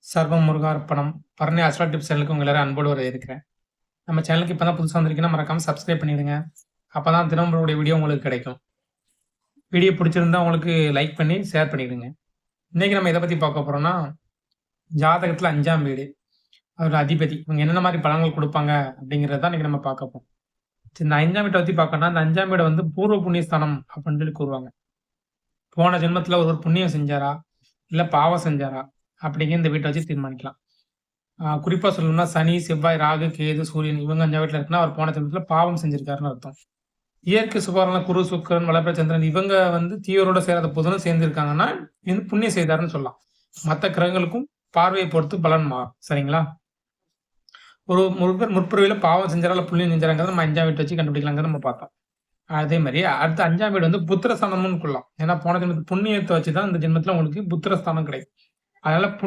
சர்வம் முருகார்ப்பணம். Bharani astro tips சேனலுக்கு உங்க எல்லாரையும் அன்போடு வரவேற்கிறேன். நம்ம சேனலுக்கு இப்ப தான் புதுசா வந்திருக்கீங்கன்னா, மறக்காம சப்ஸ்கிரைப் பண்ணிடுங்க. அப்பதான் தினமும் வரக்கூடிய வீடியோ உங்களுக்கு கிடைக்கும். வீடியோ பிடிச்சிருந்தா உங்களுக்கு லைக் பண்ணி ஷேர் பண்ணிடுங்க. இன்னைக்கு நம்ம எத பத்தி பார்க்க போறோம்னா, ஜாதகத்துல 5ஆம் வீடு. அதோட அதிபதி. இவங்க என்னென்ன மாரி பலன்கள் குடுப்பாங்க அப்படிங்கிறத தான் இன்னைக்கு நம்ம பார்க்க போறோம். சரி, இந்த 5ஆம் வீட்ட பத்தி பார்க்கணும்னா, இந்த 5ஆம் வீடு வந்து பூர்வ புண்ணிய ஸ்தானம் அப்படின்னு சொல்லி கூறுவாங்க. போன ஜென்மத்துல ஒருவர் புண்ணியம் செஞ்சாரா? இல்ல பாவம் செஞ்சாரா? அப்படிங்கிற இந்த வீட்ட வச்சு தீர்மானிக்கலாம். குறிப்பா சொல்லணும்னா சனி, செவ்வாய், ராகு, கேது, சூரியன் இவங்க 5ஆம் வீட்ல இருக்குன்னா, அவர் போன ஜென்மத்துல பாவம் செஞ்சிருக்காருன்னு அர்த்தம். இயற்கை சுபகரண குரு, சுக்கிரன், வளர்பிறை சந்திரன் இவங்க வந்து தீயோரோட சேராத புதனும் சேர்ந்திருக்காங்கன்னா, இது புண்ணியம் செய்தாருன்னு சொல்லலாம். மத்த கிரகங்களுக்கும் பார்வையை பொறுத்து பலன் மாறும். சரிங்களா? ஒரு முற்பிறவியில பாவம் செஞ்சாரா, இல்ல புண்ணியம் செஞ்சாராங்கிறத நம்ம 5ஆம் வீட்ட வச்சு கண்டுபிடிக்கலாங்கிறத நம்ம பார்த்தோம். அதே மாரி அடுத்து 5ஆம் வீடு வந்து புத்திர ஸ்தானம்னு கொள்ளலாம். ஏன்னா போன ஜென்மத்து புண்ணியத்த வச்சு தான் இந்த ஜென்மத்துல உங்களுக்கு புத்திர ஸ்தானம் கிடைக்கும். அதனால